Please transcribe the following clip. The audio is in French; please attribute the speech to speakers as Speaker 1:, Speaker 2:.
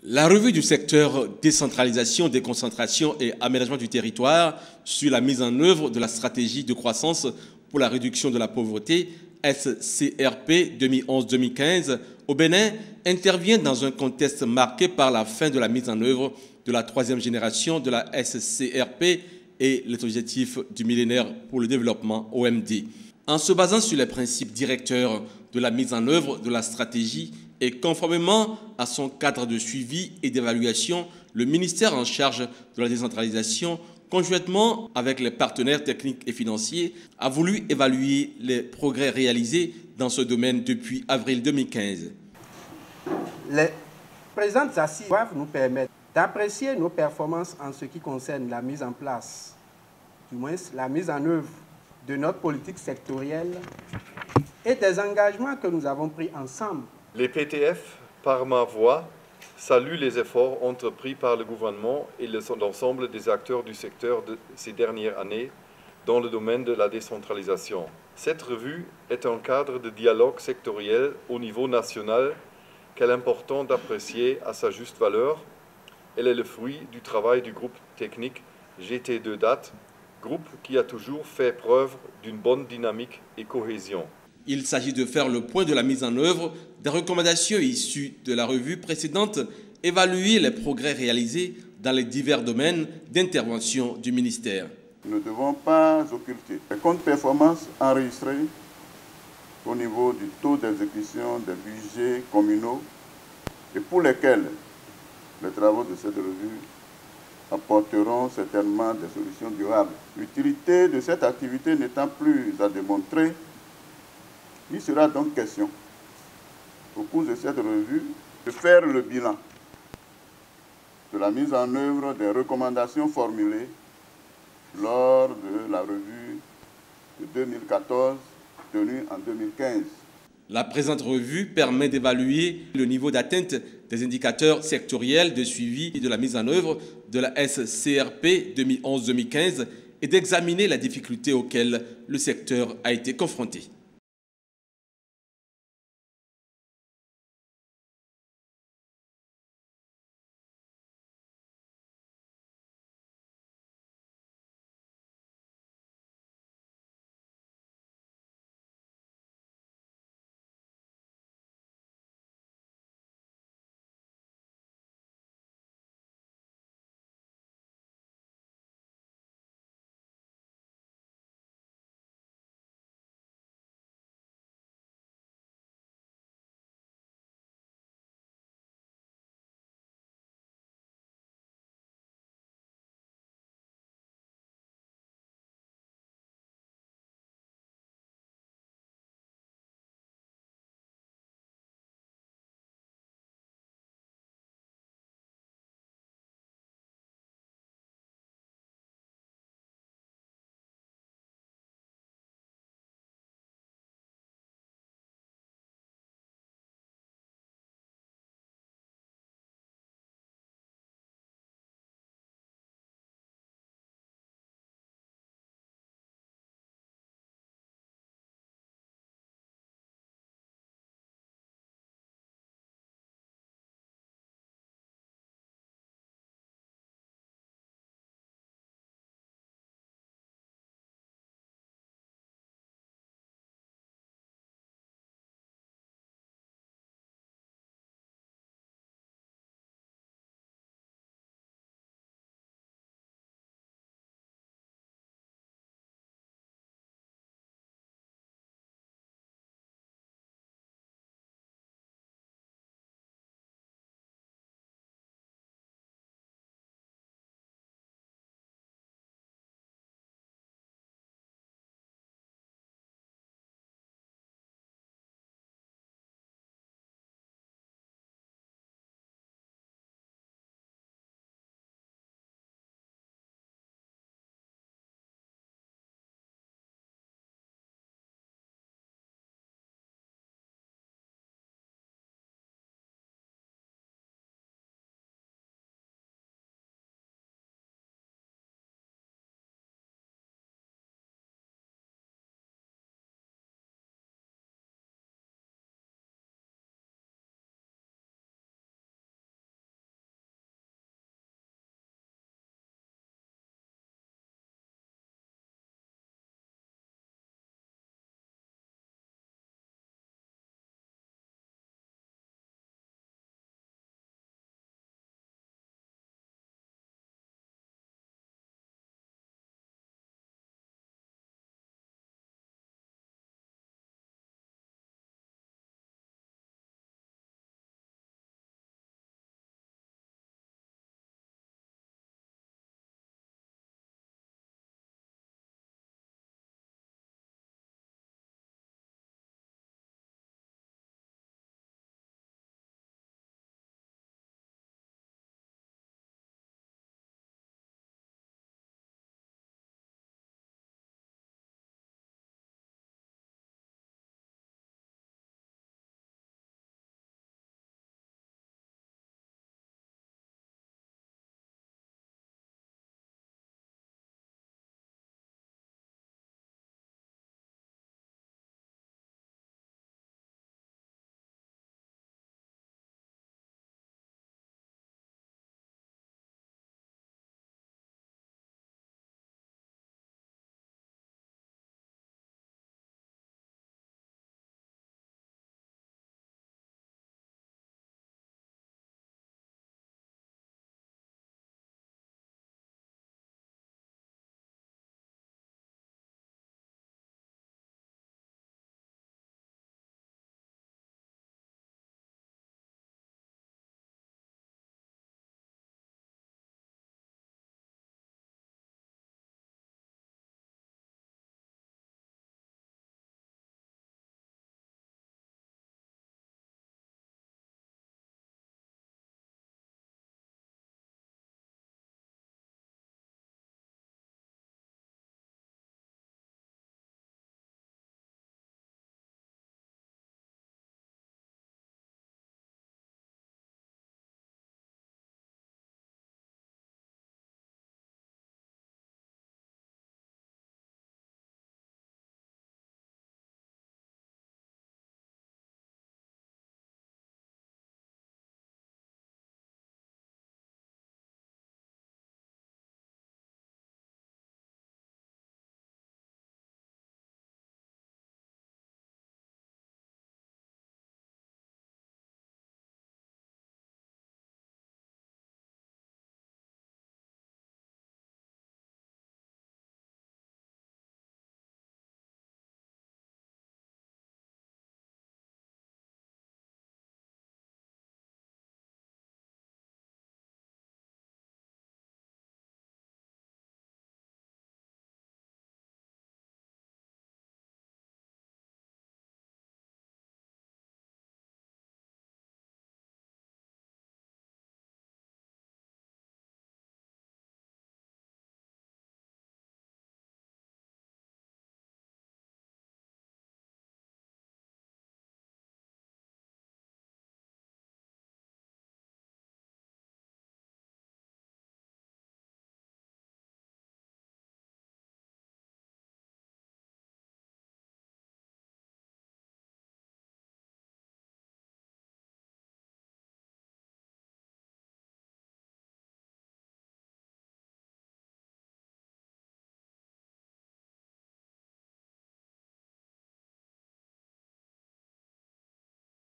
Speaker 1: La revue du secteur décentralisation, déconcentration et aménagement du territoire sur la mise en œuvre de la stratégie de croissance pour la réduction de la pauvreté SCRP 2011-2015 au Bénin intervient dans un contexte marqué par la fin de la mise en œuvre de la troisième génération de la SCRP et les objectifs du millénaire pour le développement OMD. En se basant sur les principes directeurs de la mise en œuvre de la stratégie et conformément à son cadre de suivi et d'évaluation, le ministère en charge de la décentralisation, conjointement avec les partenaires techniques et financiers, a voulu évaluer les progrès réalisés dans ce domaine depuis avril 2015.
Speaker 2: Les présentes assises doivent nous permettre d'apprécier nos performances en ce qui concerne la mise en place, du moins la mise en œuvre de notre politique sectorielle et des engagements que nous avons pris ensemble.
Speaker 3: Les PTF, par ma voix, saluent les efforts entrepris par le gouvernement et l'ensemble des acteurs du secteur de ces dernières années dans le domaine de la décentralisation. Cette revue est un cadre de dialogue sectoriel au niveau national qu'il est important d'apprécier à sa juste valeur. Elle est le fruit du travail du groupe technique GT2DAT, groupe qui a toujours fait preuve d'une bonne dynamique et cohésion.
Speaker 1: Il s'agit de faire le point de la mise en œuvre des recommandations issues de la revue précédente, évaluer les progrès réalisés dans les divers domaines d'intervention du ministère.
Speaker 4: Nous ne devons pas occulter les comptes performance enregistrés au niveau du taux d'exécution des budgets communaux et pour lesquels les travaux de cette revue apporteront certainement des solutions durables. L'utilité de cette activité n'étant plus à démontrer, il sera donc question, au cours de cette revue, de faire le bilan de la mise en œuvre des recommandations formulées lors de la revue de 2014 tenue en 2015.
Speaker 1: La présente revue permet d'évaluer le niveau d'atteinte des indicateurs sectoriels de suivi de la mise en œuvre de la SCRP 2011-2015 et d'examiner les difficultés auxquelles le secteur a été confronté.